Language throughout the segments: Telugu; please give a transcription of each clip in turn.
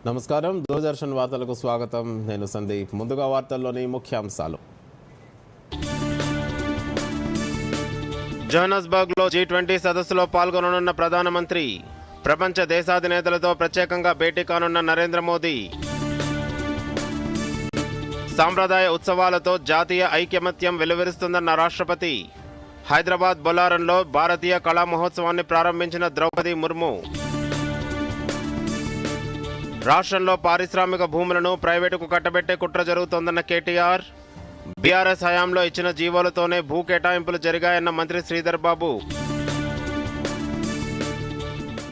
నమస్కారం, దూరదర్శన్ వార్తలకు స్వాగతం. నేను సందీప్. ముందుగా వార్తల్లోని ముఖ్యాంశాలు. జోహానస్బర్గ్లో G20 సదస్సులో పాల్గొననున్న ప్రధానమంత్రి. ప్రపంచ దేశాధినేతలతో ప్రత్యేకంగా భేటీ కానున్న నరేంద్ర మోదీ. సాంప్రదాయ ఉత్సవాలతో జాతీయ ఐకమత్యం వెలువరిస్తుందన్న రాష్ట్రపతి. హైదరాబాద్ బొలారంలో భారతీయ కళా మహోత్సవాన్ని ప్రారంభించిన ద్రౌపది ముర్ము. రాష్ట్రంలో పారిశ్రామిక భూములను ప్రైవేటుకు కట్టబెట్టే కుట్ర జరుగుతోందన్న కేటీఆర్. బీఆర్ఎస్ హయాంలో ఇచ్చిన జీవోలతోనే భూ కేటాయింపులు జరిగాయన్న మంత్రి శ్రీధర్ బాబు.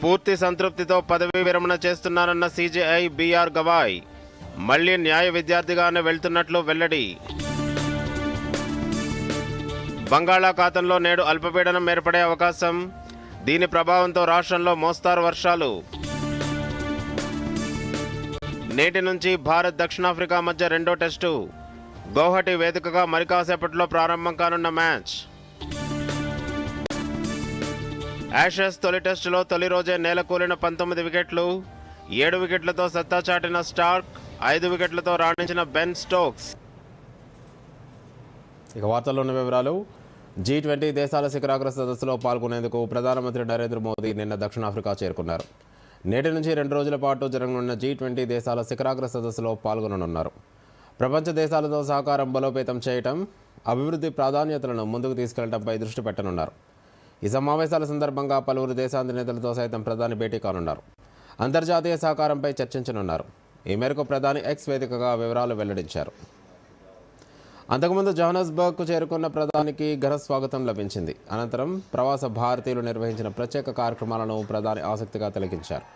పూర్తి సంతృప్తితో పదవీ విరమణ చేస్తున్నారన్న CJI BR గవాయ్. మళ్లీ న్యాయ విద్యార్థిగానే వెళ్తున్నట్లు వెల్లడి. బంగాళాఖాతంలో నేడు అల్పపీడనం ఏర్పడే అవకాశం. దీని ప్రభావంతో రాష్ట్రంలో మోస్తారు వర్షాలు. నేటి నుంచి భారత్ దక్షిణాఫ్రికా మధ్య రెండో టెస్టు. గౌహటి వేదికగా మరి కాసేపట్లో ప్రారంభం కానున్న మ్యాచ్. యాషెస్ తొలి టెస్టులో తొలి రోజే నేలకూలిన 19 వికెట్లు. 7 వికెట్లతో సత్తా చాటిన స్టార్క్. 5 వికెట్లతో రాణించిన బెన్ స్టోక్స్. ఇక వార్తల్లోని వివరాలు. G20 దేశాల శిఖరాగ్ర సదస్సులో పాల్గొనేందుకు ప్రధానమంత్రి నరేంద్ర మోదీ నిన్న దక్షిణాఫ్రికా చేరుకున్నారు. నేటి నుంచి 2 రోజుల పాటు జరగనున్న G20 దేశాల శిఖరాగ్ర సదస్సులో పాల్గొననున్నారు. ప్రపంచ దేశాలతో సహకారం బలోపేతం చేయటం, అభివృద్ధి ప్రాధాన్యతలను ముందుకు తీసుకెళ్లడంపై దృష్టి పెట్టనున్నారు. ఈ సమావేశాల సందర్భంగా పలువురు దేశాధినేతలతో సైతం ప్రధాని భేటీ కానున్నారు. అంతర్జాతీయ సహకారంపై చర్చించనున్నారు. ఈ మేరకు ప్రధాని X వేదికగా వివరాలు వెల్లడించారు. అంతకుముందు జోహానస్బర్గ్కు చేరుకున్న ప్రధానికి ఘన స్వాగతం లభించింది. అనంతరం ప్రవాస భారతీయులు నిర్వహించిన ప్రత్యేక కార్యక్రమాలను ప్రధాని ఆసక్తిగా తిలకించారు.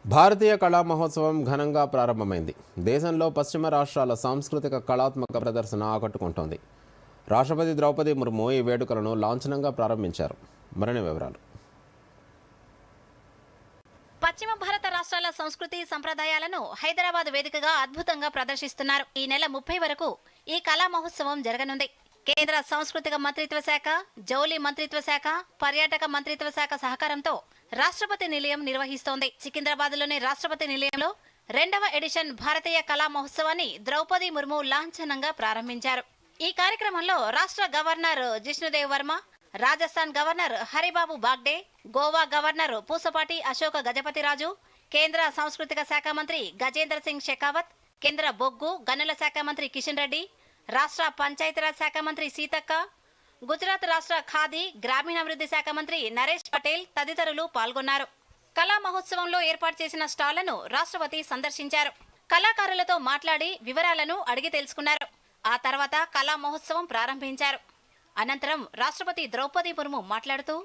భారతీయ కళా మహోత్సవం ఘనంగా ప్రారంభమైంది. దేశంలో పశ్చిమ రాష్ట్రాల సాంస్కృతిక కళాత్మక ప్రదర్శన ఆకట్టుకుంటోంది. రాష్ట్రపతి ద్రౌపది ముర్ము ఈ వేడుకలను లాంఛనంగా ప్రారంభించారు. మరిన్ని వివరాలు. పశ్చిమ భారత రాష్ట్రాల సంస్కృతి సంప్రదాయాలను హైదరాబాద్ వేదికగా అద్భుతంగా ప్రదర్శిస్తున్నారు. ఈ నెల 30 వరకు ఈ కళా మహోత్సవం జరగనుంది. కేంద్ర సాంస్కృతిక మంత్రిత్వ శాఖ, జౌళి మంత్రిత్వ శాఖ, పర్యాటక మంత్రిత్వ శాఖ సహకారంతో రాష్ట్రపతి నిలయం నిర్వహిస్తోంది. సికింద్రాబాద్లోని రాష్ట్రపతి నిలయంలో 2వ ఎడిషన్ భారతీయ కళా మహోత్సవాన్ని ద్రౌపది ముర్ము లాంఛనంగా ప్రారంభించారు. ఈ కార్యక్రమంలో రాష్ట్ర governor Jishnu Dev Varma, Rajasthan governor Haribabu Bagde, Goa governor Pusapati Ashoka Gajapathiraju, కేంద్ర సాంస్కృతిక శాఖ మంత్రి గజేంద్ర సింగ్ షెకావత్, కేంద్ర బొగ్గు గనుల శాఖ మంత్రి కిషన్ రెడ్డి, రాష్ట్ర పంచాయతీరాజ్ శాఖ మంత్రి సీతక్క, గుజరాత్ రాష్ట్ర ఖాదీ గ్రామీణాభివృద్ధి శాఖ మంత్రి నరేష్ పటేల్ తదితరులు పాల్గొన్నారు. కళా మహోత్సవంలో ఏర్పాటు చేసిన స్టాళ్లను రాష్ట్రపతి సందర్శించారు. కళాకారులతో మాట్లాడి వివరాలను అడిగి తెలుసుకున్నారు. ఆ తర్వాత కళా మహోత్సవం ప్రారంభించారు. అనంతరం రాష్ట్రపతి ద్రౌపది ముర్ము మాట్లాడుతూ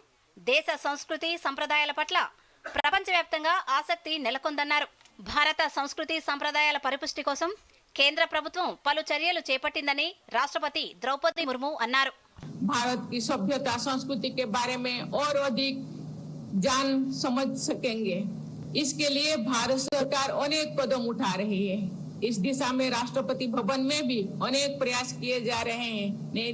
దేశ సంస్కృతి సంప్రదాయాల పట్ల ప్రపంచవ్యాప్తంగా ఆసక్తి నెలకొందన్నారు. భారత సంస్కృతి సంప్రదాయాల పరిపుష్టి కోసం కేంద్ర ప్రభుత్వం పలు చర్యలు చేపట్టిందని రాష్ట్రపతి ద్రౌపది ముర్ము అన్నారు. भारत की सभ्यता संस्कृति के बारे में और अधिक जान समझ सकेंगे। इसके लिए भारत सरकार अनेक कदम उठा रही है। इस दिशा में राष्ट्रपति भवन में भी अनेक प्रयास किए जा रहे हैं। नई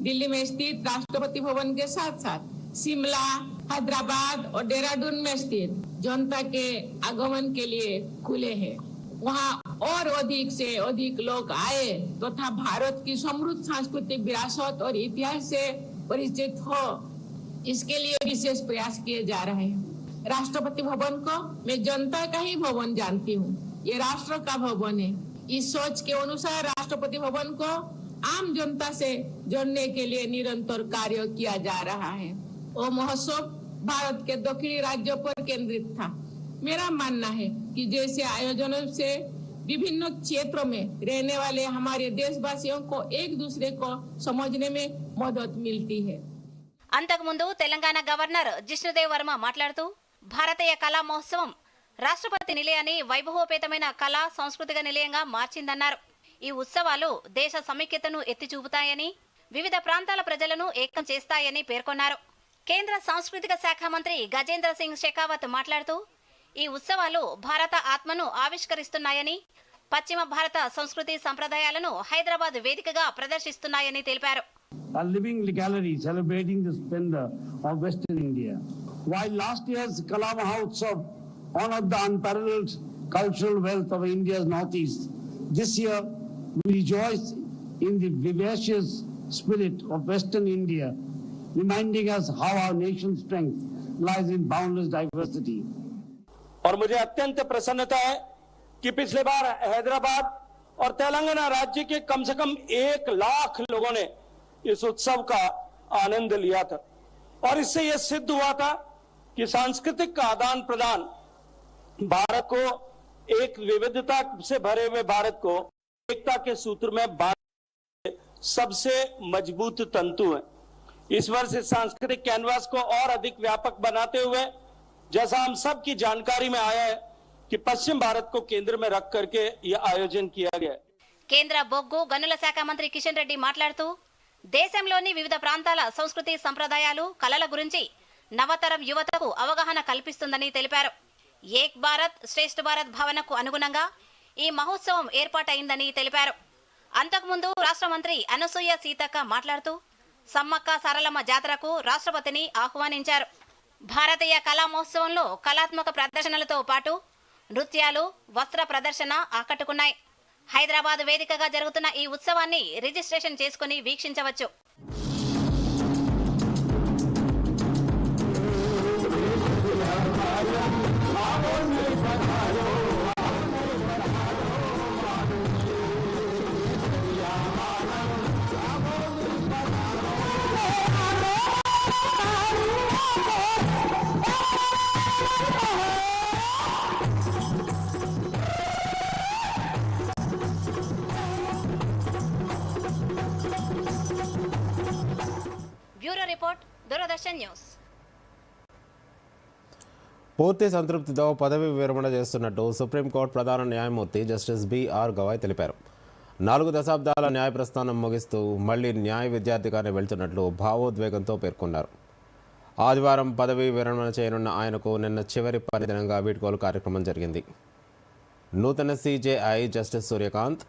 दिल्ली में स्थित राष्ट्रपति भवन के साथ साथ शिमला, हैदराबाद और देहरादून में स्थित जनता के आगमन के लिए खुले हैं। वहाँ और अधिक से अधिक लोग आए तथा भारत की समृद्ध सांस्कृतिक विरासत और इतिहास से परिचित हो, इसके लिए विशेष प्रयास किए जा रहे हैं। राष्ट्रपति भवन को मैं जनता का ही भवन जानती हूँ, ये राष्ट्र का भवन है। इस सोच के अनुसार राष्ट्रपति भवन को आम जनता से जोड़ने के लिए निरंतर कार्य किया जा रहा है। वो महोत्सव भारत के दक्षिणी राज्यों पर केंद्रित था। मेरा मानना है कि जैसे आयोजनों से विभिन्न क्षेत्रों में रहने वाले हमारे देशवासियों को एक दूसरे को समझने में मदद मिलती है। అంతకుముందు తెలంగాణ గవర్నర్ జిష్ణుదేవ్ వర్మ మాట్లాడుతూ భారతీయ కళా మహోత్సవం రాష్ట్రపతి నిలయాన్ని వైభవోపేతమైన కళా సాంస్కృతిక నిలయంగా మార్చిందన్నారు. ఈ ఉత్సవాలు దేశ సమైక్యతను ఎత్తి చూపుతాయని, వివిధ ప్రాంతాల ప్రజలను ఏకం చేస్తాయని పేర్కొన్నారు. కేంద్ర సాంస్కృతిక శాఖ మంత్రి గజేంద్ర సింగ్ షెకావత్ మాట్లాడుతూ ఈ ఉత్సవాలు భారత ఆత్మను ఆవిష్కరిస్తున్నాయని, పశ్చిమ భారత సంస్కృతి సంప్రదాయాలను హైదరాబాద్ వేదికగా ప్రదర్శిస్తున్నాయని తెలిపారు. A living gallery celebrating the splendor of Western India. While last year's Kala Mahotsav honored the unparalleled cultural wealth of India's northeast, this year we rejoice in the vivacious spirit of Western India, reminding us how our nation's strength lies in boundless diversity. और मुझे अत्यंत प्रसन्नता है कि पिछले बार हैदराबाद और तेलंगाना राज्य के कम से कम 1 लाख लोगों ने इस उत्सव का आनंद लिया था और इससे यह सिद्ध हुआ था कि सांस्कृतिक आदान प्रदान भारत को एक विविधता से भरे हुए भारत को एकता के सूत्र में बांधने सबसे मजबूत तंतु है। इस वर्ष इस सांस्कृतिक कैनवास को और अधिक व्यापक बनाते हुए जैसा हम सब की जानकारी में आया है कि पश्चिम भारत को केंद्र में रख करके यह आयोजन किया गया है. కేంద్ర బొగ్గు గనుల శాఖ మంత్రి కిషన్ రెడ్డి మాట్లాడుతూ దేశంలోని వివిధ ప్రాంతాల సంస్కృతి సంప్రదాయాలు, కళల గురించి నవతరం యువతకు అవగాహన కల్పిస్తుందని తెలిపారు. ఏక్ భారత్ శ్రేష్ఠ భారత్ భావనకు అనుగుణంగా ఈ మహోత్సవం ఏర్పాటైందని తెలిపారు. అంతకుముందు రాష్ట్ర మంత్రి అనసూయ సీతక్క మాట్లాడుతూ సమ్మక్క సారలమ్మ జాతరకు రాష్ట్రపతిని ఆహ్వానించారు. భారతీయ కళా మహోత్సవంలో కళాత్మక ప్రదర్శనలతో పాటు నృత్యాలు, వస్త్ర ప్రదర్శన ఆకట్టుకున్నాయి. హైదరాబాద్ వేదికగా జరుగుతున్న ఈ ఉత్సవాన్ని రిజిస్ట్రేషన్ చేసుకుని వీక్షించవచ్చు. Bureau report, Doordarshan news. పూర్తి సంతృప్తితో పదవి విరమణ చేస్తున్నట్టు సుప్రీంకోర్టు ప్రధాన న్యాయమూర్తి జస్టిస్ బిఆర్ గవాయ్ తెలిపారు. 4 దశాబ్దాల న్యాయ ప్రస్థానం ముగిస్తూ మళ్లీ న్యాయ విద్యార్థిగానే వెళ్తున్నట్లు భావోద్వేగంతో పేర్కొన్నారు. ఆదివారం పదవి విరమణ చేయనున్న ఆయనకు నిన్న చివరి పనిదినంగా వీడ్కోలు కార్యక్రమం జరిగింది. నూతన CJI justice Suryakant,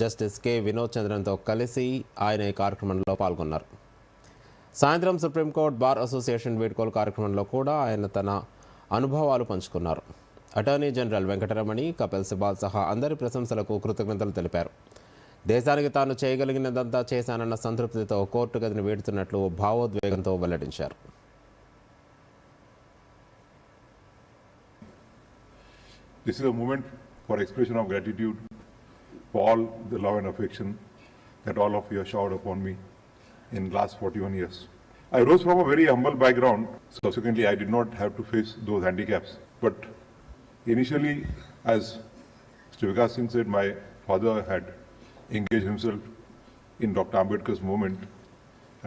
justice K Vinod చంద్రన్తో కలిసి ఆయన ఈ కార్యక్రమంలో పాల్గొన్నారు. సాయంత్రం సుప్రీంకోర్టు బార్ అసోసియేషన్ వీడ్కోలు కార్యక్రమంలో కూడా ఆయన తన అనుభవాలు పంచుకున్నారు. అటార్నీ జనరల్ వెంకటరమణి, కపిల్ సిబాల్ సహా అందరి ప్రశంసలకు కృతజ్ఞతలు తెలిపారు. దేశానికి తాను చేయగలిగినదంతా చేశానన్న సంతృప్తితో కోర్టు గదిని వీడుతున్నట్లు భావోద్వేగంతో వెల్లడించారు. This is a moment for expression of gratitude for all the love and affection that all of you have showered upon me in last 41 years. I rose from a very humble background. Subsequently, I did not have to face those handicaps. But initially, as Mr. Vikas Singh said, my father had engaged himself in Dr. Ambedkar's movement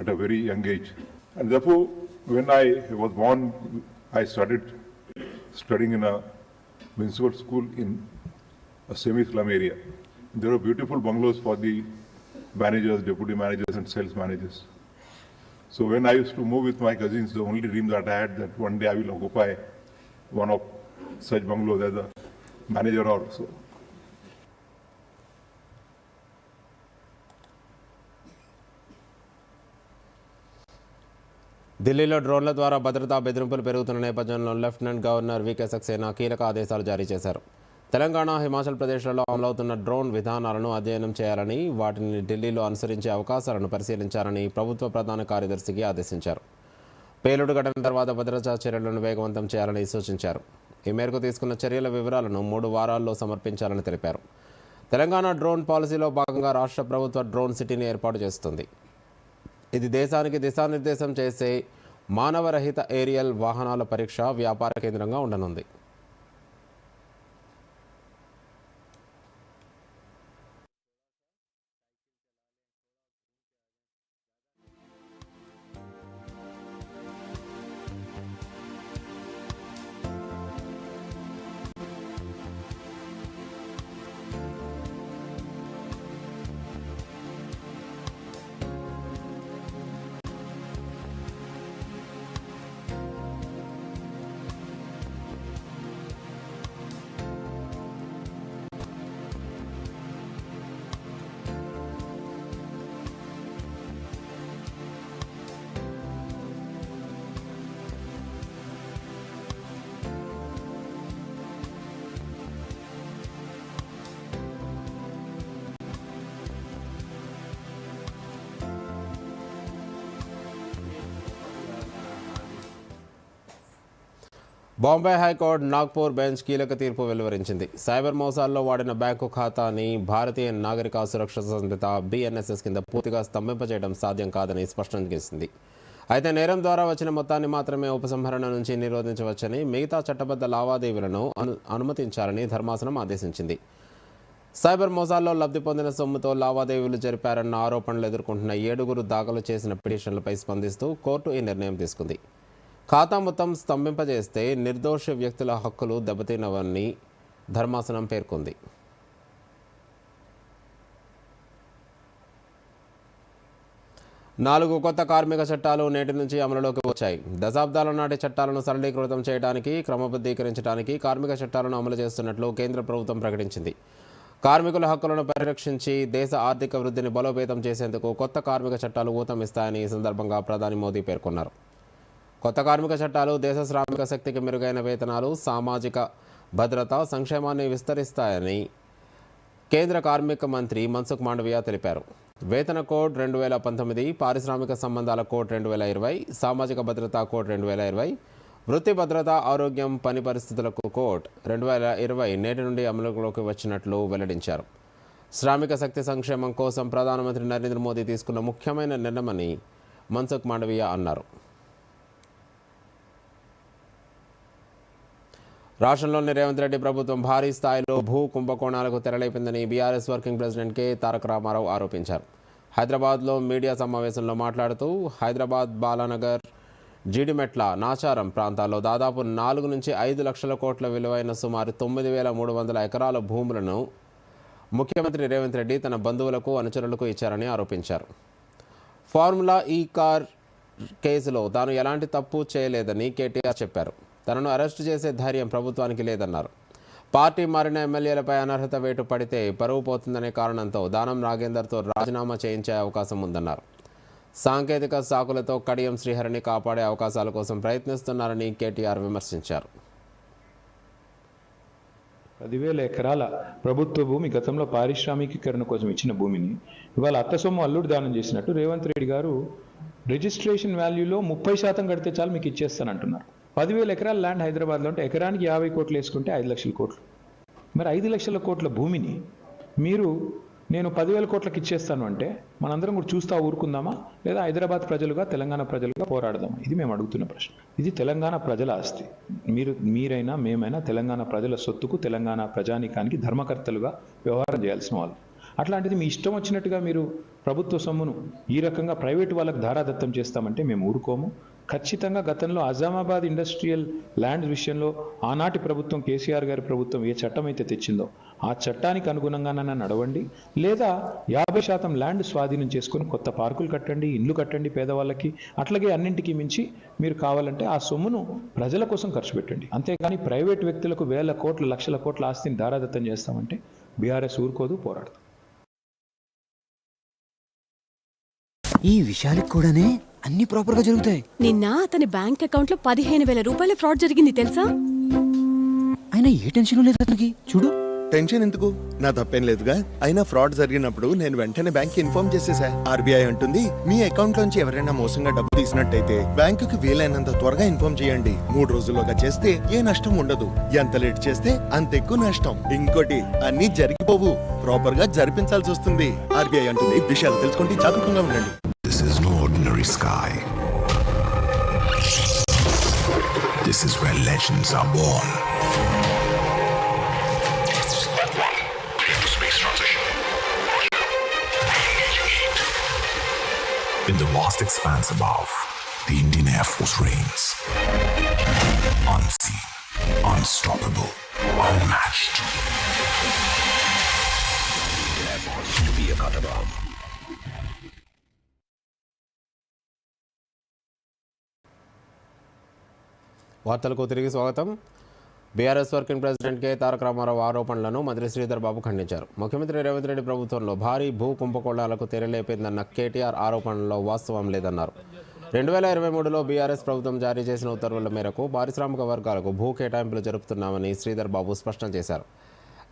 at a very young age. And therefore, when I was born, I started studying in a municipal school in a semi-slum area. There were beautiful bungalows for the managers, deputy managers and sales managers. So when I used to move with my cousins, the only dream that I had that one day I will occupy one of such bungalows as a manager or so. ఢిల్లీలో డ్రోన్ల ద్వారా భద్రతా బెదిరింపులు పెరుగుతున్న నేపథ్యంలో లెఫ్టినెంట్ గవర్నర్ వికే సక్సేనా కీలక ఆదేశాలు జారీ చేశారు. తెలంగాణ, హిమాచల్ ప్రదేశ్లలో అమలవుతున్న డ్రోన్ విధానాలను అధ్యయనం చేయాలని, వాటిని ఢిల్లీలో అనుసరించే అవకాశాలను పరిశీలించాలని ప్రభుత్వ ప్రధాన కార్యదర్శికి ఆదేశించారు. పేలుడు ఘటన తర్వాత భద్రతా చర్యలను వేగవంతం చేయాలని సూచించారు. ఈ మేరకు తీసుకున్న చర్యల వివరాలను 3 వారాల్లో సమర్పించాలని తెలిపారు. తెలంగాణ డ్రోన్ పాలసీలో భాగంగా రాష్ట్ర ప్రభుత్వ డ్రోన్ సిటీని ఏర్పాటు చేస్తుంది. ఇది దేశానికి దిశానిర్దేశం చేసే మానవరహిత ఏరియల్ వాహనాల పరీక్ష, వ్యాపార కేంద్రంగా ఉండనుంది. బాంబే హైకోర్టు నాగ్పూర్ బెంచ్ కీలక తీర్పు వెలువరించింది. సైబర్ మోసాల్లో వాడిన బ్యాంకు ఖాతాని భారతీయ నాగరిక సురక్ష సంస్థ BNSS కింద పూర్తిగా స్తంభింపజేయడం సాధ్యం కాదని స్పష్టం చేసింది. అయితే నేరం ద్వారా వచ్చిన మొత్తాన్ని మాత్రమే ఉపసంహరణ నుంచి నిరోధించవచ్చని, మిగతా చట్టబద్ధ లావాదేవీలను అనుమతించాలని ధర్మాసనం ఆదేశించింది. సైబర్ మోసాల్లో లబ్ధి పొందిన సొమ్ముతో లావాదేవీలు జరిపారన్న ఆరోపణలు ఎదుర్కొంటున్న 7 దాఖలు చేసిన పిటిషన్లపై స్పందిస్తూ కోర్టు ఈ నిర్ణయం తీసుకుంది. ఖాతా మొత్తం స్తంభింపజేస్తే నిర్దోష వ్యక్తుల హక్కులు దెబ్బతినవని ధర్మాసనం పేర్కొంది. నాలుగు కొత్త కార్మిక చట్టాలు నేటి నుంచి అమలులోకి వచ్చాయి. దశాబ్దాల నాటి చట్టాలను సరళీకృతం చేయడానికి, క్రమబద్ధీకరించడానికి కార్మిక చట్టాలను అమలు చేస్తున్నట్లు కేంద్ర ప్రభుత్వం ప్రకటించింది. కార్మికుల హక్కులను పరిరక్షించి దేశ ఆర్థిక వృద్ధిని బలోపేతం చేసేందుకు కొత్త కార్మిక చట్టాలు ఊతమిస్తాయని ఈ సందర్భంగా ప్రధాని మోదీ పేర్కొన్నారు. కొత్త కార్మిక చట్టాలు దేశ శ్రామిక శక్తికి మెరుగైన వేతనాలు, సామాజిక భద్రత, సంక్షేమాన్ని విస్తరిస్తాయని కేంద్ర కార్మిక మంత్రి మన్సుఖ్ మాండవియా తెలిపారు. వేతన కోడ్ 2019, పారిశ్రామిక సంబంధాల కోడ్ 2020, సామాజిక భద్రతా కోడ్ 2020, వృత్తి భద్రత, ఆరోగ్యం, పని పరిస్థితులకు కోడ్ 2020 నేటి నుండి అమలులోకి వచ్చినట్లు వెల్లడించారు. శ్రామిక శక్తి సంక్షేమం కోసం ప్రధానమంత్రి నరేంద్ర మోదీ తీసుకున్న ముఖ్యమైన నిర్ణయమని మన్సుఖ్ మాండవియా అన్నారు. రాష్ట్రంలోని రేవంత్ రెడ్డి ప్రభుత్వం భారీ స్థాయిలో భూ కుంభకోణాలకు తెరలేపిందని బీఆర్ఎస్ వర్కింగ్ ప్రెసిడెంట్ కె తారక రామారావు ఆరోపించారు. హైదరాబాద్లో మీడియా సమావేశంలో మాట్లాడుతూ హైదరాబాద్, బాలానగర్, జీడిమెట్ల, నాచారం ప్రాంతాల్లో దాదాపు 4 నుంచి 5 లక్షల కోట్ల విలువైన సుమారు 9,300 ఎకరాల భూములను ముఖ్యమంత్రి రేవంత్ రెడ్డి తన బంధువులకు, అనుచరులకు ఇచ్చారని ఆరోపించారు. ఫార్ములా ఈ కార్ కేసులో తాను ఎలాంటి తప్పు చేయలేదని కేటీఆర్ చెప్పారు. తనను అరెస్టు చేసే ధైర్యం ప్రభుత్వానికి లేదన్నారు. పార్టీ మారిన ఎమ్మెల్యేలపై అనర్హత వేటు పడితే పరువు పోతుందనే కారణంతో దానం నాగేందర్తో రాజీనామా చేయించే అవకాశం ఉందన్నారు. సాంకేతిక సాకులతో కడియం శ్రీహరిని కాపాడే అవకాశాల కోసం ప్రయత్నిస్తున్నారని కేటీఆర్ విమర్శించారు. 10,000 ఎకరాల ప్రభుత్వ భూమి గతంలో పారిశ్రామికీకరణ కోసం ఇచ్చిన భూమిని ఇవాళ అత్త సొమ్ము అల్లుడు దానం చేసినట్టు రేవంత్ రెడ్డి గారు రిజిస్ట్రేషన్ వాల్యూలో 30% కడితే చాలు మీకు ఇచ్చేస్తానంటున్నారు. 10,000 ఎకరాల ల్యాండ్ హైదరాబాద్లో ఉంటే ఎకరానికి 50 కోట్లు వేసుకుంటే 5 లక్షల కోట్లు. మరి 5 లక్షల కోట్ల భూమిని మీరు నేను 10,000 కోట్లకి ఇచ్చేస్తాను అంటే మనందరం కూడా చూస్తూ ఊరుకుందామా, లేదా హైదరాబాద్ ప్రజలుగా, తెలంగాణ ప్రజలుగా పోరాడదామా? ఇది మేము అడుగుతున్న ప్రశ్న. ఇది తెలంగాణ ప్రజల ఆస్తి. మీరైనా మేమైనా తెలంగాణ ప్రజల సొత్తుకు, తెలంగాణ ప్రజానీకానికి ధర్మకర్తలుగా వ్యవహారం చేయాల్సిన వాళ్ళు. అట్లాంటిది మీ ఇష్టం వచ్చినట్టుగా మీరు ప్రభుత్వ సొమ్మును ఈ రకంగా ప్రైవేటు వాళ్ళకు ధారాదత్తం చేస్తామంటే మేము ఊరుకోము. ఖచ్చితంగా గతంలో అజామాబాద్ ఇండస్ట్రియల్ ల్యాండ్ విషయంలో ఆనాటి ప్రభుత్వం, కేసీఆర్ గారి ప్రభుత్వం ఏ చట్టం అయితే తెచ్చిందో ఆ చట్టానికి అనుగుణంగానైనా నడవండి, లేదా 50% ల్యాండ్ స్వాధీనం చేసుకొని కొత్త పార్కులు కట్టండి, ఇండ్లు కట్టండి పేదవాళ్ళకి. అట్లాగే అన్నింటికీ మించి మీరు కావాలంటే ఆ సొమ్మును ప్రజల కోసం ఖర్చు పెట్టండి. అంతేగాని ప్రైవేట్ వ్యక్తులకు వేల కోట్ల, లక్షల కోట్ల ఆస్తిని ధారాదత్తం చేస్తామంటే బీఆర్ఎస్ ఊరుకోదు, పోరాడదు. ఈ విషయాలకు కూడానే అన్ని ప్రాపర్ గా జరుగుతాయి. నిన్న అతని బ్యాంక్ అకౌంట్ లో 15,000 రూపాయల ఫ్రాడ్ జరిగింది తెలుసా? అయినా ఏ టెన్షన్ లేదు అతనికి. చూడు, టెన్షన్ ఎందుకు? నా తప్పేం లేదుగా. అయినా ఫ్రాడ్ జరిగినప్పుడు నేను వెంటనే బ్యాంక్ ఇన్ఫార్మ్ చేసేసా. RBI అంటుంది, మీ అకౌంట్ లోంచి ఎవరైనా మోసంగా డబ్బు తీసినట్టయితే బ్యాంకుకి వీలైనంత త్వరగా ఇన్ఫార్మ్ చేయండి. 3 రోజుల్లోగా చేస్తే ఏ నష్టం ఉండదు. ఎంత లేట్ చేస్తే అంత ఎక్కువ నష్టం. ఇంకోటి, అన్ని జరిగిపోవు, ప్రాపర్ గా జరిపించాల్సి వస్తుంది. RBI అంటుంది, విషయాలు తెలుసుకుంటే జాగ్రత్తగా ఉండండి. This is no ordinary sky. This is where legends are born. Space transition. In the vast expanse above, the Indian Air Force reigns. Unseen, unstoppable, unmatched. Air Force to be a cut above. వార్తలకు తిరిగి స్వాగతం. బీఆర్ఎస్ వర్కింగ్ ప్రెసిడెంట్ కె తారక రామారావు ఆరోపణలను మంత్రి శ్రీధర్ బాబు ఖండించారు. ముఖ్యమంత్రి రేవంత్ రెడ్డి ప్రభుత్వంలో భారీ భూ కుంభకోణాలకు తెరలేపిందన్న కేటీఆర్ ఆరోపణల్లో వాస్తవం లేదన్నారు. 2023లో బీఆర్ఎస్ ప్రభుత్వం జారీ చేసిన ఉత్తర్వుల మేరకు పారిశ్రామిక వర్గాలకు భూ కేటాయింపులు జరుపుతున్నామని శ్రీధర్ బాబు స్పష్టం చేశారు.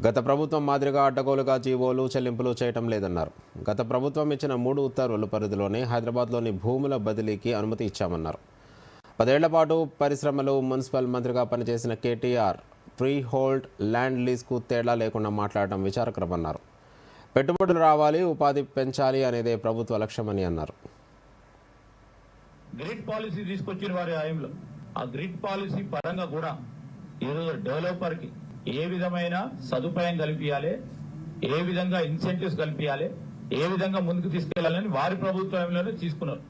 గత ప్రభుత్వం మాదిరిగా అడ్డగోలుగా జీవోలు చెల్లింపులు చేయటం లేదన్నారు. గత ప్రభుత్వం ఇచ్చిన 3 ఉత్తర్వుల పరిధిలోనే హైదరాబాద్లోని భూముల బదిలీకి అనుమతి ఇచ్చామన్నారు. 10 ఏళ్ల పాటు పరిశ్రమలు మున్సిపల్ మంత్రిగా పనిచేసిన కేటీఆర్ ఫ్రీ హోల్డ్ ల్యాండ్ లీజ్కు తేడా లేకుండా మాట్లాడటం విచారకరమన్నారు. పెట్టుబడులు రావాలి, ఉపాధి పెంచాలి అనేదే ప్రభుత్వ లక్ష్యమని అన్నారు. గ్రిడ్ పాలసీ తీసుకొచ్చిన వారి హయాంలో ఆ గ్రిడ్ పాలసీ పరంగా కూడా ఈరోజు డెవలపర్ కి ఏ విధమైన సదుపాయం కల్పించాలి, ఏ విధంగా ఇన్సెంటివ్స్ కల్పించాలి, ఏ విధంగా ముందుకు తీసుకెళ్లాలని వారి ప్రభుత్వంలోనే తీసుకున్నారు.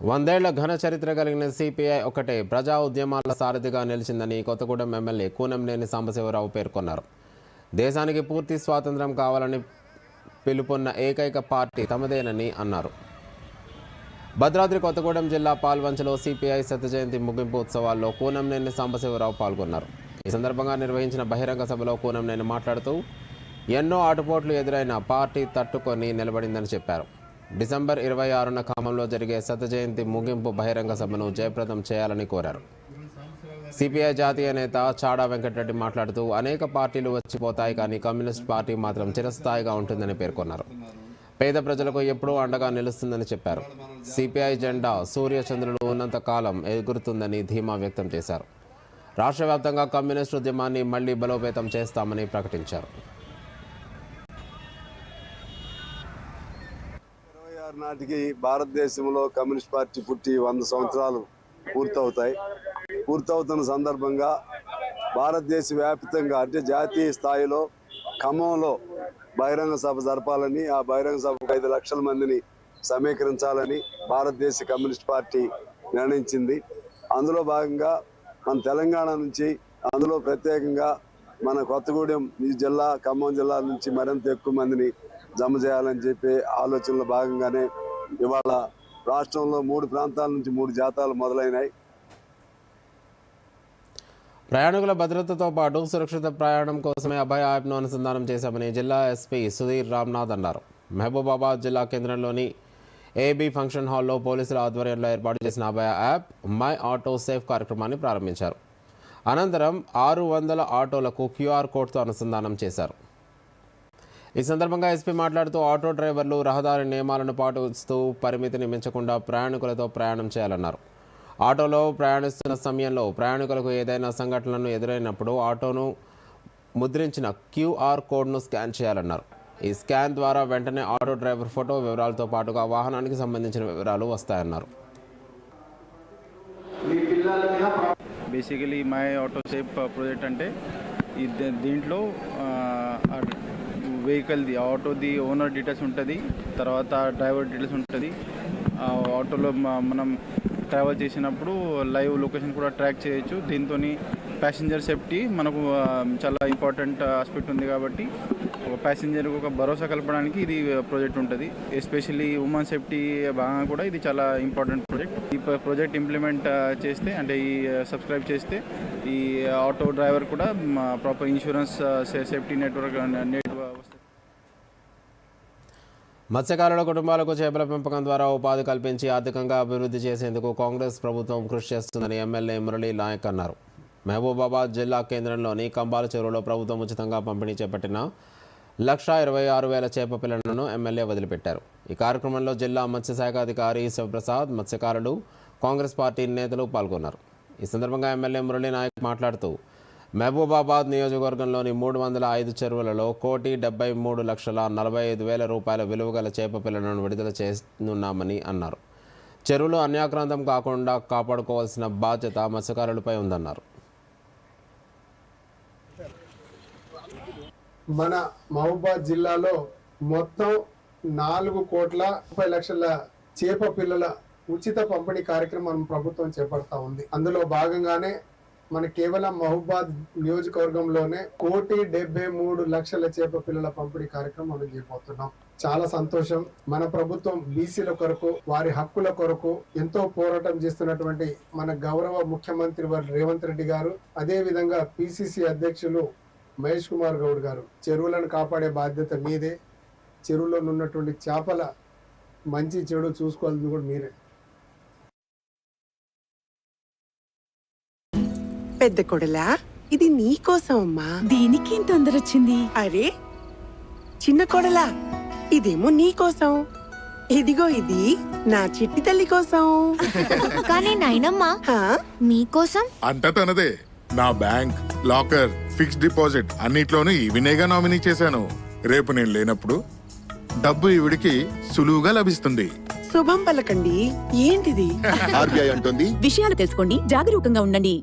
100 ఏళ్ల ఘన చరిత్ర కలిగిన సిపిఐ ఒకటే ప్రజా ఉద్యమాల సారథిగా నిలిచిందని కొత్తగూడెం ఎమ్మెల్యే కూనంనేని సాంబశివరావు పేర్కొన్నారు. దేశానికి పూర్తి స్వాతంత్ర్యం కావాలని పిలుపున్న ఏకైక పార్టీ తమదేనని అన్నారు. భద్రాద్రి కొత్తగూడెం జిల్లా పాల్వంచలో సిపిఐ శత జయంతి ముగింపు ఉత్సవాల్లో కూనంనేని సాంబశివరావు పాల్గొన్నారు. ఈ సందర్భంగా నిర్వహించిన బహిరంగ సభలో కూనంనేని మాట్లాడుతూ ఎన్నో ఆటుపోట్లు ఎదురైన పార్టీ తట్టుకొని నిలబడిందని చెప్పారు. డిసెంబర్ 26న ఖమ్మంలో జరిగే శత జయంతి ముగింపు బహిరంగ సభను జయప్రదం చేయాలని కోరారు. సిపిఐ జాతీయ నేత చాడా వెంకటరెడ్డి మాట్లాడుతూ అనేక పార్టీలు వచ్చిపోతాయి, కానీ కమ్యూనిస్ట్ పార్టీ మాత్రం చిరస్థాయిగా ఉంటుందని పేర్కొన్నారు. పేద ప్రజలకు ఎప్పుడూ అండగా నిలుస్తుందని చెప్పారు. సిపిఐ జెండా సూర్యచంద్రులు ఉన్నంత కాలం ఎగురుతుందని ధీమా వ్యక్తం చేశారు. రాష్ట్ర వ్యాప్తంగా కమ్యూనిస్ట్ ఉద్యమాన్ని మళ్లీ బలోపేతం చేస్తామని ప్రకటించారు. 26 నాటికి భారతదేశంలో కమ్యూనిస్ట్ పార్టీ పుట్టి 100 సంవత్సరాలు పూర్తవుతున్న సందర్భంగా భారతదేశ వ్యాప్తంగా అంటే జాతీయ స్థాయిలో ఖమ్మంలో బహిరంగ సభ జరపాలని, ఆ బహిరంగ సభకు 5 లక్షల మందిని సమీకరించాలని భారతదేశ కమ్యూనిస్ట్ పార్టీ నిర్ణయించింది. అందులో భాగంగా మన తెలంగాణ నుంచి, అందులో ప్రత్యేకంగా మన కొత్తగూడెం ఈ జిల్లా, ఖమ్మం జిల్లా నుంచి మరింత ఎక్కువ మందిని జమ చేయాలని చెప్పి ఆలోచనలో భాగంగానే ఇవాళ రాష్ట్రంలో 3 ప్రాంతాల నుంచి 3 జాతాలు మొదలైనాయి. ప్రయాణికుల భద్రతతో పాటు సురక్షిత ప్రయాణం కోసమే అభయ యాప్ను అనుసంధానం చేశామని జిల్లా ఎస్పీ సుధీర్ రామ్నాథ్ అన్నారు. మహబూబాబాద్ జిల్లా కేంద్రంలోని ఏబీ ఫంక్షన్ హాల్లో పోలీసుల ఆధ్వర్యంలో ఏర్పాటు చేసిన అభయ యాప్ మై ఆటో సేఫ్ కార్యక్రమాన్ని ప్రారంభించారు. అనంతరం 600 ఆటోలకు క్యూఆర్ కోడ్తో అనుసంధానం చేశారు. ఈ సందర్భంగా ఎస్పీ మాట్లాడుతూ ఆటో డ్రైవర్లు రహదారి నియమాలను పాటిస్తూ పరిమితిని మించకుండా ప్రయాణికులతో ప్రయాణం చేయాలన్నారు. ఆటోలో ప్రయాణిస్తున్న సమయంలో ప్రయాణికులకు ఏదైనా సంఘటనలను ఎదురైనప్పుడు ఆటోను ముద్రించిన క్యూఆర్ కోడ్ను స్కాన్ చేయాలన్నారు. ఈ స్కాన్ ద్వారా వెంటనే ఆటో డ్రైవర్ ఫోటో వివరాలతో పాటుగా వాహనానికి సంబంధించిన వివరాలు వస్తాయన్నారు. Basically my auto safe project అంటే దీంట్లో వెహికల్ది ఆటోది ఓనర్ డీటెయిల్స్ ఉంటుంది, తర్వాత డ్రైవర్ డీటెయిల్స్ ఉంటుంది. ఆటోలో మనం ట్రావెల్ చేసినప్పుడు లైవ్ లొకేషన్ కూడా ట్రాక్ చేయొచ్చు. దీంతో ప్యాసింజర్ సేఫ్టీ మనకు చాలా ఇంపార్టెంట్ ఆస్పెక్ట్ ఉంది కాబట్టి ఒక ప్యాసింజర్కి ఒక భరోసా కలపడానికి ఇది ప్రాజెక్ట్ ఉంటుంది. ఎస్పెషల్లీ ఉమెన్ సేఫ్టీ భాగంగా కూడా ఇది చాలా ఇంపార్టెంట్ ప్రాజెక్ట్. ఈ ప్రాజెక్ట్ ఇంప్లిమెంట్ చేస్తే అంటే ఈ సబ్స్క్రైబ్ చేస్తే ఈ ఆటో డ్రైవర్ కూడా ప్రాపర్ ఇన్సూరెన్స్ సేఫ్టీ నెట్వర్క్ వస్తుంది. మత్స్యకారుల కుటుంబాలకు చేపల పెంపకం ద్వారా ఉపాధి కల్పించి ఆర్థికంగా అభివృద్ధి చేసేందుకు కాంగ్రెస్ ప్రభుత్వం కృషి చేస్తుందని ఎమ్మెల్యే మురళీ నాయక్ అన్నారు. మహబూబాబాద్ జిల్లా కేంద్రంలోని కంబాల చెరువులో ప్రభుత్వం ఉచితంగా పంపిణీ చేపట్టిన 126,000 చేప పిల్లలను ఎమ్మెల్యే వదిలిపెట్టారు. ఈ కార్యక్రమంలో జిల్లా మత్స్యశాఖ అధికారి శివప్రసాద్, మత్స్యకారులు, కాంగ్రెస్ పార్టీ నేతలు పాల్గొన్నారు. ఈ సందర్భంగా ఎమ్మెల్యే మురళీ నాయక్ మాట్లాడుతూ మహబూబాబాద్ నియోజకవర్గంలోని 305 చెరువులలో 1,73,45,000 రూపాయల విలువ గల చేప పిల్లలను విడుదల చేయనున్నామని అన్నారు. చెరువులు అన్యాక్రాంతం కాకుండా కాపాడుకోవాల్సిన బాధ్యత మత్స్యకారులపై ఉందన్నారు. మన మహబూబాద్ జిల్లాలో మొత్తం 4,30,00,000 చేప పిల్లల ఉచిత పంపిణీ కార్యక్రమం ప్రభుత్వం చేపడతా ఉంది. అందులో భాగంగానే మన కేవలం మహబూబాద్ నియోజకవర్గంలోనే 1,73,00,000 చేప పిల్లల పంపిణీ కార్యక్రమం మనం చేయబోతున్నాం. చాలా సంతోషం. మన ప్రభుత్వం బీసీల కొరకు, వారి హక్కుల కొరకు ఎంతో పోరాటం చేస్తున్నటువంటి మన గౌరవ ముఖ్యమంత్రి వారు రేవంత్ రెడ్డి గారు, అదే విధంగా పిసిసి అధ్యక్షులు మహేష్ కుమార్ గౌడ్ గారు, చెరువులను కాపాడే బాధ్యత మీదే. చెరువులో ఉన్నటువంటి చేపల మంచి చెడు చూసుకోవాల్సింది కూడా మీరే. పెద్ద కొడలా, ఇది నీ కోసం అమ్మా. దీనికి తొందర వచ్చింది. అరే చిన్న కొడలా, ఇదేమో నీ కోసం. ఇదిగో ఇది నా చిట్టి తల్లి కోసం. కానీ నాయనమ్మా మీకోసం అంతా తనదే. నా బ్యాంక్, లాకర్, ఫిక్స్డ్ డిపాజిట్ అన్నిట్లోనూ ఈవినేగా నామినీ చేశాను. రేపు నేను లేనప్పుడు డబ్బు ఈవిడికి సులువుగా లభిస్తుంది. శుభం పలకండి. ఏంటిది? ఆర్బీఐ అంటుంది విషయాలు తెలుసుకోండి, జాగరూకంగా ఉండండి.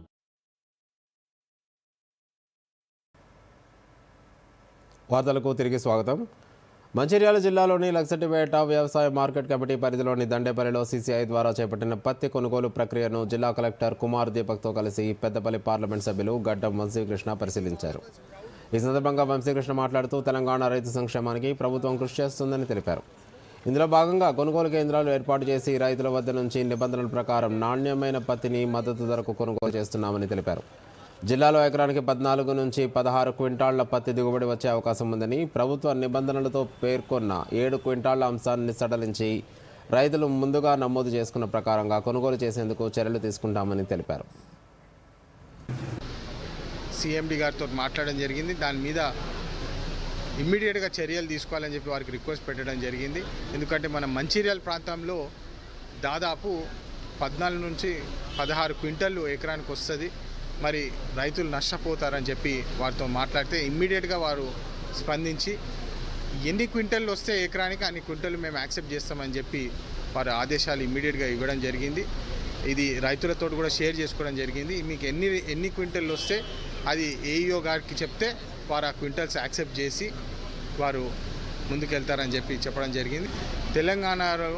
వార్తలకు తిరిగి స్వాగతం. మంచిర్యాల జిల్లాలోని లక్సటిపేట వ్యవసాయ మార్కెట్ కమిటీ పరిధిలోని దండేపల్లిలో సీసీఐ ద్వారా చేపట్టిన పత్తి కొనుగోలు ప్రక్రియను జిల్లా కలెక్టర్ కుమార్ దీపక్తో కలిసి పెద్దపల్లి పార్లమెంట్ సభ్యులు గడ్డం వంశీకృష్ణ పరిశీలించారు. ఈ సందర్భంగా వంశీకృష్ణ మాట్లాడుతూ తెలంగాణ రైతు సంక్షేమానికి ప్రభుత్వం కృషి చేస్తుందని తెలిపారు. ఇందులో భాగంగా కొనుగోలు కేంద్రాలు ఏర్పాటు చేసి రైతుల వద్ద నుంచి నిబంధనల ప్రకారం నాణ్యమైన పత్తిని మద్దతు ధరకు కొనుగోలు చేస్తున్నామని తెలిపారు. జిల్లాలో ఎకరానికి 14 నుంచి 16 క్వింటాళ్ల పత్తి దిగుబడి వచ్చే అవకాశం ఉందని, ప్రభుత్వ నిబంధనలతో పేర్కొన్న 7 క్వింటాళ్ల అంశాన్ని సడలించి రైతులు ముందుగా నమోదు చేసుకున్న ప్రకారంగా కొనుగోలు చేసేందుకు చర్యలు తీసుకుంటామని తెలిపారు. సిఎండి గారితో మాట్లాడడం జరిగింది. దాని మీద ఇమ్మీడియట్గా చర్యలు తీసుకోవాలని చెప్పి వారికి రిక్వెస్ట్ పెట్టడం జరిగింది. ఎందుకంటే మన మంచిర్యాల ప్రాంతంలో దాదాపు 14 నుంచి 16 క్వింటళ్ళు ఎకరానికి వస్తుంది. మరి రైతులు నష్టపోతారని చెప్పి వారితో మాట్లాడితే ఇమ్మీడియట్గా వారు స్పందించి ఎన్ని క్వింటళ్ళు వస్తే ఎకరానికి అన్ని క్వింటళ్ళు మేము యాక్సెప్ట్ చేస్తామని చెప్పి వారు ఆదేశాలు ఇమ్మీడియట్గా ఇవ్వడం జరిగింది. ఇది రైతులతో కూడా షేర్ చేసుకోవడం జరిగింది. మీకు ఎన్ని క్వింటళ్ళు వస్తే అది ఏఈఓ గారికి చెప్తే వారు ఆ క్వింటల్స్ యాక్సెప్ట్ చేసి వారు ముందుకెళ్తారని చెప్పి చెప్పడం జరిగింది. తెలంగాణలో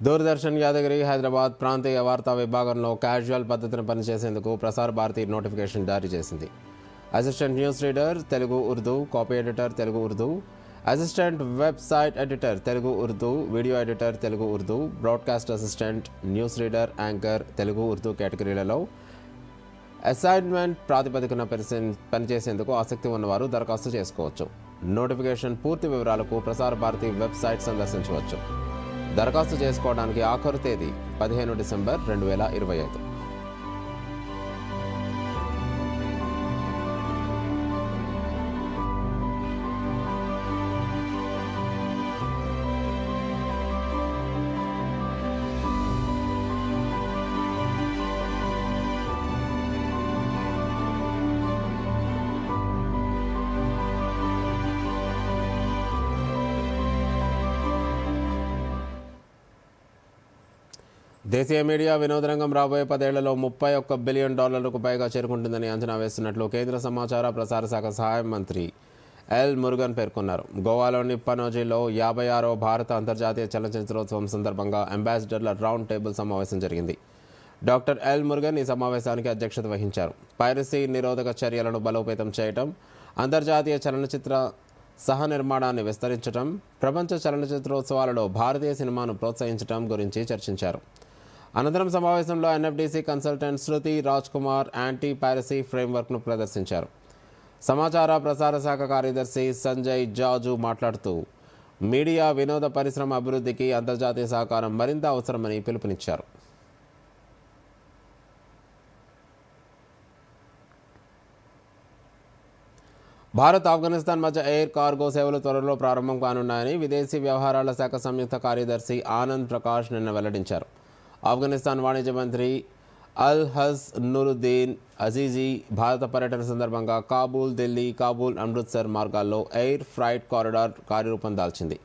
దూరదర్శన్ యాదగిరి హైదరాబాద్ ప్రాంతీయ వార్తా విభాగంలో క్యాజువల్ పద్ధతిని పనిచేసేందుకు ప్రసార్ భారతి నోటిఫికేషన్ జారీ చేసింది. Assistant news reader Telugu Urdu, copy editor Telugu Urdu, assistant website editor Telugu Urdu, video editor Telugu Urdu, broadcast assistant, news reader, anchor Telugu Urdu కేటగిరీలలో అసైన్మెంట్ ప్రాతిపదికన పనిచేసేందుకు ఆసక్తి ఉన్నవారు దరఖాస్తు చేసుకోవచ్చు. నోటిఫికేషన్ పూర్తి వివరాలకు ప్రసార్ భారతి వెబ్సైట్ సందర్శించవచ్చు. దరఖాస్తు చేసుకోవడానికి ఆఖరు తేదీ 15 డిసెంబర్ 2025. దేశీయ మీడియా వినోద రంగం రాబోయే 10 ఏళ్లలో $31 బిలియన్ పైగా చేరుకుంటుందని అంచనా వేస్తున్నట్లు కేంద్ర సమాచార ప్రసార శాఖ సహాయ మంత్రి ఎల్ మురుగన్ పేర్కొన్నారు. గోవాలోని పనోజీలో 56వ భారత అంతర్జాతీయ చలనచిత్రోత్సవం సందర్భంగా అంబాసిడర్ల రౌండ్ టేబుల్ సమావేశం జరిగింది. డాక్టర్ ఎల్ మురుగన్ ఈ సమావేశానికి అధ్యక్షత వహించారు. పైరసీ నిరోధక చర్యలను బలోపేతం చేయటం, అంతర్జాతీయ చలనచిత్ర సహ నిర్మాణాన్ని విస్తరించడం, ప్రపంచ చలనచిత్రోత్సవాలలో భారతీయ సినిమాను ప్రోత్సహించడం గురించి చర్చించారు. అనంతరం సమావేశంలో ఎన్ఎఫ్డిసి కన్సల్టెంట్ శృతి రాజ్ కుమార్ యాంటీ పైరసీ ఫ్రేమ్వర్క్ను ప్రదర్శించారు. సమాచార ప్రసార శాఖ కార్యదర్శి సంజయ్ జాజు మాట్లాడుతూ మీడియా వినోద పరిశ్రమ అభివృద్ధికి అంతర్జాతీయ సహకారం మరింత అవసరమని పిలుపునిచ్చారు. భారత్ ఆఫ్ఘనిస్తాన్ మధ్య ఎయిర్ కార్గో సేవలు త్వరలో ప్రారంభం కానున్నాయని విదేశీ వ్యవహారాల శాఖ సంయుక్త కార్యదర్శి ఆనంద్ ప్రకాష్ నిన్న వెల్లడించారు. ఆఫ్ఘనిస్తాన్ వాణిజ్య మంత్రి అల్ హస్ నూరుద్దీన్ అజీజీ భారత పర్యటన సందర్భంగా కాబూల్, ఢిల్లీ, కాబూల్, అమృత్సర్ మార్గాల్లో ఎయిర్ ఫ్రైట్ కారిడార్ కార్యరూపం దాల్చింది.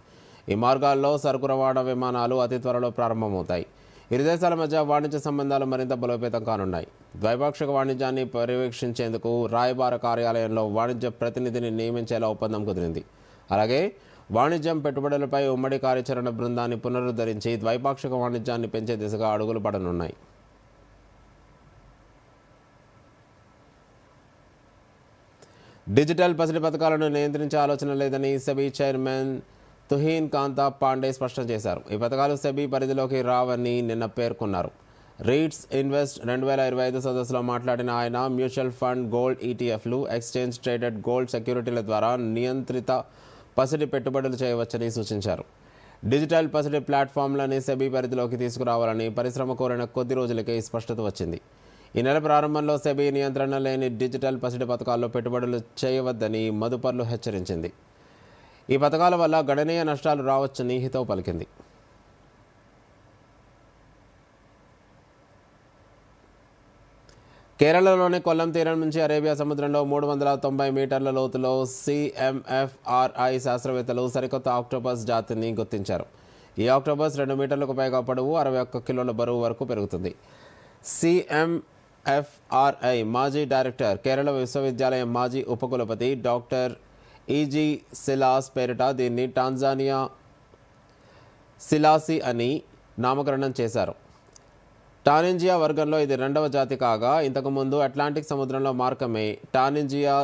ఈ మార్గాల్లో సరుకు రవాణా విమానాలు అతి త్వరలో ప్రారంభమవుతాయి. ఇరు దేశాల మధ్య వాణిజ్య సంబంధాలు మరింత బలోపేతం కానున్నాయి. ద్వైపాక్షిక వాణిజ్యాన్ని పర్యవేక్షించేందుకు రాయబార కార్యాలయంలో వాణిజ్య ప్రతినిధిని నియమించేలా ఒప్పందం కుదిరింది. అలాగే వాణిజ్యం, పెట్టుబడులపై ఉమ్మడి కార్యాచరణ బృందాన్ని పునరుద్ధరించి ద్వైపాక్షిక వాణిజ్యాన్ని పెంచే దిశగా అడుగులు పడనున్నాయి. డిజిటల్ పసిడి పథకాలను నియంత్రించే ఆలోచన లేదని సెబీ చైర్మన్ తుహీన్ కాంతా పాండే స్పష్టం చేశారు. ఈ పథకాలు సెబీ పరిధిలోకి రావని నిన్న పేర్కొన్నారు. రీట్స్ ఇన్వెస్ట్ 2025 సదస్సులో మాట్లాడిన ఆయన mutual fund, gold ETFs, exchange traded gold సెక్యూరిటీల ద్వారా నియంత్రిత పసిడి పెట్టుబడులు చేయవచ్చని సూచించారు. డిజిటల్ పసిడి ప్లాట్ఫామ్లని సెబీ పరిధిలోకి తీసుకురావాలని పరిశ్రమ కోరిన కొద్ది రోజులకే ఈ స్పష్టత వచ్చింది. ఈ నెల ప్రారంభంలో సెబీ నియంత్రణ లేని డిజిటల్ పసిడి పథకాల్లో పెట్టుబడులు చేయవద్దని మదుపర్లు హెచ్చరించింది. ఈ పథకాల వల్ల గణనీయ నష్టాలు రావచ్చని హితవు పలికింది. కేరళలోని కొల్లం తీరం నుంచి అరేబియా సముద్రంలో 390 మీటర్ల లోతులో CMFRI శాస్త్రవేత్తలు సరికొత్త ఆక్టోపస్ జాతిని గుర్తించారు. ఈ ఆక్టోపస్ 2 మీటర్లకు పైగా పొడవు, 61 కిలోల బరువు వరకు పెరుగుతుంది. CMFRI మాజీ డైరెక్టర్, కేరళ విశ్వవిద్యాలయం మాజీ ఉపకులపతి డాక్టర్ ఈజీ సిలాస్ పేరిట దీన్ని టాంజానియా సిలాసి అని నామకరణం చేశారు. టానింజియా వర్గంలో ఇది 2వ జాతి కాగా, ఇంతకుముందు అట్లాంటిక్ సముద్రంలో మార్కమే టానింజియా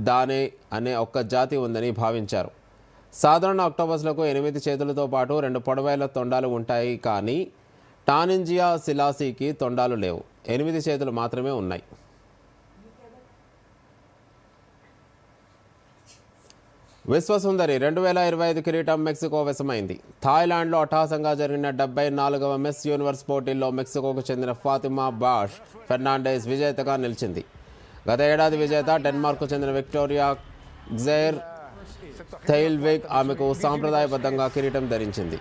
దానే అనే ఒక్క జాతి ఉందని భావించారు. సాధారణ ఆక్టోపస్లకు 8 చేతులతో పాటు 2 పొడవైన తొండాలు ఉంటాయి, కానీ టానింజియా సిలాసీకి తొండాలు లేవు, 8 చేతులు మాత్రమే ఉన్నాయి. విశ్వసుందరి 2025 కిరీటం మెక్సికో వశమైంది. థాయిలాండ్లో అట్టహాసంగా జరిగిన 74వ మిస్ యూనివర్స్ పోటీల్లో మెక్సికోకు చెందిన ఫాతిమా బాష్ ఫెర్నాండెస్ విజేతగా నిలిచింది. గత ఏడాది విజేత డెన్మార్క్కు చెందిన విక్టోరియా గ్జైర్ థెయిల్విక్ ఆమెకు సాంప్రదాయబద్ధంగా కిరీటం ధరించింది.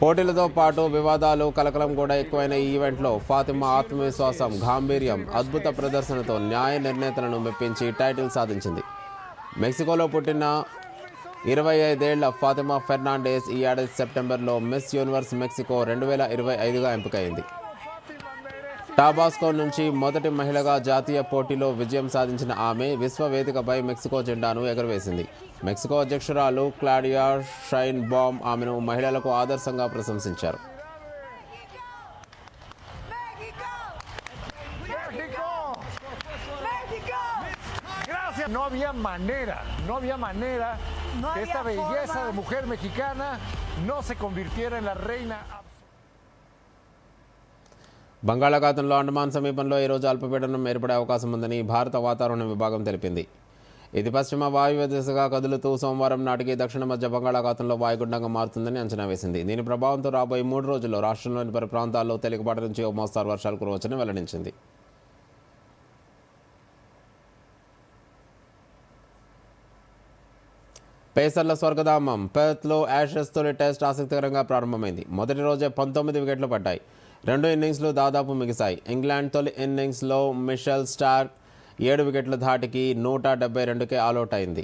పోటీలతో పాటు వివాదాలు, కలకలం కూడా ఎక్కువైన ఈ ఈవెంట్లో ఫాతిమా ఆత్మవిశ్వాసం, గాంభీర్యం, అద్భుత ప్రదర్శనతో న్యాయ నిర్ణేతలను మెప్పించి టైటిల్ సాధించింది. మెక్సికోలో పుట్టిన 25 ఏళ్ల ఫాతిమా ఫెర్నాండెస్ ఈ ఏడాది సెప్టెంబర్లో మిస్ యూనివర్స్ మెక్సికో 2025గా ఎంపికైంది. టాబాస్కో నుంచి మొదటి మహిళగా జాతీయ పోటీలో విజయం సాధించిన ఆమె విశ్వవేదికపై మెక్సికో జెండాను ఎగురవేసింది. మెక్సికో అధ్యక్షురాలు క్లాడియా షైన్ బామ్ ఆమెను మహిళలకు ఆదర్శంగా ప్రశంసించారు. No había manera que esta belleza de mujer mexicana no se convirtiera en la reina. బంగాళాఖాతంలో అండమాన్ సమీపంలో ఈరోజు అల్పపీడనం ఏర్పడే అవకాశం ఉందని భారత వాతావరణ విభాగం తెలిపింది. ఇది పశ్చిమ వాయువ్య దిశగా కదులుతూ సోమవారం నాటికి దక్షిణ మధ్య బంగాళాఖాతంలో వాయుగుండంగా మారుతుందని అంచనా వేసింది. దీని ప్రభావంతో రాబోయే 3 రోజుల్లో రాష్ట్రంలోని పలు ప్రాంతాల్లో తేలికపాటి నుంచి ఓ మోస్తారు వర్షాలు కురవచ్చని వెల్లడించింది. పేసర్ల స్వర్గధామం పెర్త్లో యాషెస్ తొలి టెస్ట్ ఆసక్తికరంగా ప్రారంభమైంది. మొదటి రోజే 19 వికెట్లు పడ్డాయి. 2 ఇన్నింగ్స్లు దాదాపు ముగిశాయి. ఇంగ్లాండ్ తొలి ఇన్నింగ్స్లో మిషెల్ స్టార్క్ 7 వికెట్ల ధాటికి 172కే ఆల్అౌట్ అయింది.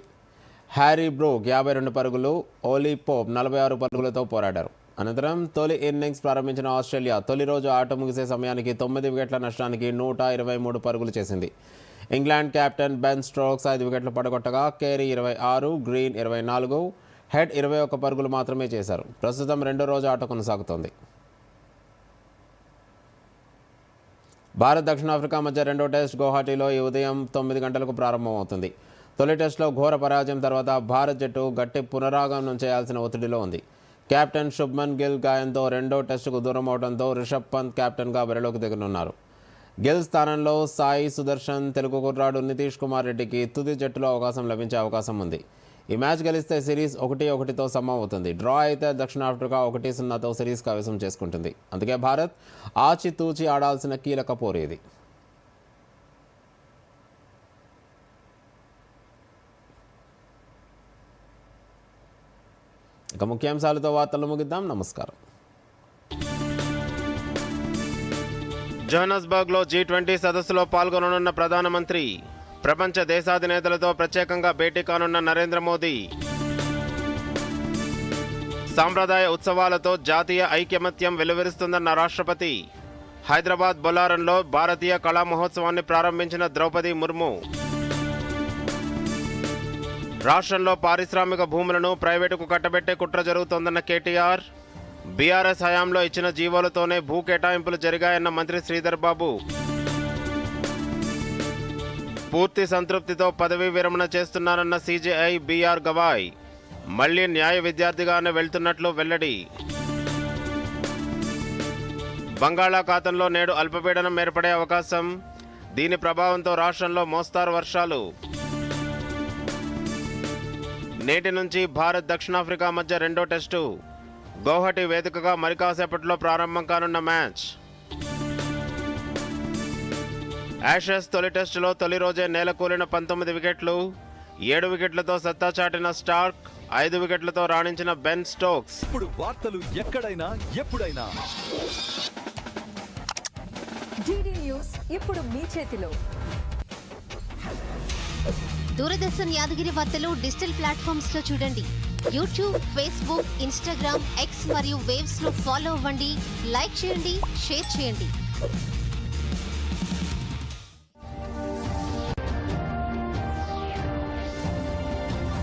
హ్యారీ బ్రూక్ 52 పరుగులు, ఓలీ పోప్ 46 పరుగులతో పోరాడారు. అనంతరం తొలి ఇన్నింగ్స్ ప్రారంభించిన ఆస్ట్రేలియా తొలి రోజు ఆట ముగిసే సమయానికి 9 వికెట్ల నష్టానికి 123 పరుగులు చేసింది. ఇంగ్లాండ్ కెప్టెన్ బెన్ స్టోక్స్ 5 వికెట్లు పడగొట్టగా కేరీ 26, గ్రీన్ 24, హెడ్ 21 పరుగులు మాత్రమే చేశారు. ప్రస్తుతం 2వ రోజు ఆట కొనసాగుతోంది. భారత్ దక్షిణాఫ్రికా మధ్య 2వ టెస్ట్ గౌహటిలో ఈ ఉదయం 9 గంటలకు ప్రారంభమవుతుంది. తొలి టెస్టులో ఘోర పరాజయం తర్వాత భారత్ జట్టు గట్టి పునరాగమనం చేయాల్సిన ఒత్తిడిలో ఉంది. కెప్టెన్ శుభ్మన్ గిల్ గాయంతో 2వ టెస్టుకు దూరం అవడంతో రిషబ్ పంత్ కెప్టెన్గా బరిలోకి దిగనున్నారు. గిల్ స్థానంలో సాయి సుదర్శన్, తెలుగు కుర్రాడు నితీష్ కుమార్ రెడ్డికి తుది జట్టులో అవకాశం లభించే అవకాశం ఉంది. ఈ మ్యాచ్ గెలిస్తే సిరీస్ 1-1తో సమం అవుతుంది. డ్రా అయితే దక్షిణాఫ్రికా 1-0తో సిరీస్ కైవసం చేసుకుంటుంది. అందుకే భారత్ ఆచితూచి ఆడాల్సిన కీలక పోరు ఇది. ఇక ముఖ్యాంశాలతో వార్తలు ముగిద్దాం. నమస్కారం. జోహానస్బర్గ్లో G20 సదస్సులో పాల్గొననున్న ప్రధానమంత్రి, ప్రపంచ దేశాధినేతలతో ప్రత్యేకంగా భేటీ కానున్న నరేంద్ర మోదీ. సాంప్రదాయ ఉత్సవాలతో జాతీయ ఐకమత్యం వెలువరిస్తుందన్న రాష్ట్రపతి. హైదరాబాద్ బొలారంలో భారతీయ కళా మహోత్సవాన్ని ప్రారంభించిన ద్రౌపది ముర్ము. రాష్ట్రంలో పారిశ్రామిక భూములను ప్రైవేటుకు కట్టబెట్టే కుట్ర జరుగుతోందన్న కేటీఆర్. బీఆర్ఎస్ హయాంలో ఇచ్చిన జీవోలతోనే భూ కేటాయింపులు జరిగాయన్న మంత్రి శ్రీధర్ బాబు. పూర్తి సంతృప్తితో పదవీ విరమణ చేస్తున్నారన్న CJI BR గవాయ్. మళ్లీ న్యాయ విద్యార్థిగానే వెళ్తున్నట్లు వెల్లడి. బంగాళాఖాతంలో నేడు అల్పపీడనం ఏర్పడే అవకాశం. దీని ప్రభావంతో రాష్ట్రంలో మోస్తారు వర్షాలు. నేటి నుంచి భారత్ దక్షిణాఫ్రికా మధ్య 2వ టెస్టు గౌహటి వేదికగా మరి కాసేపట్లో ప్రారంభం కానున్న మ్యాచ్. యాషెస్ తొలి టెస్టులో తొలి రోజే నేలకూలిన 19 వికెట్లు. 7 వికెట్లతో సత్తా చాటిన స్టార్క్, 5 వికెట్లతో రాణించిన బెన్ స్టోక్స్. ఇప్పుడు వార్తలు ఎక్కడైనా ఎప్పుడైనా డిడి న్యూస్ ఇప్పుడు మీ చేతిలో. దూరదర్శన్ యాదగిరి వార్తలు డిజిటల్ ప్లాట్ఫామ్స్ లో చూడండి. యూట్యూబ్, ఫేస్బుక్, ఇన్స్టాగ్రామ్, ఎక్స్ మరియు వేవ్స్ లో ఫాలో అవ్వండి, లైక్ చేయండి, షేర్ చేయండి.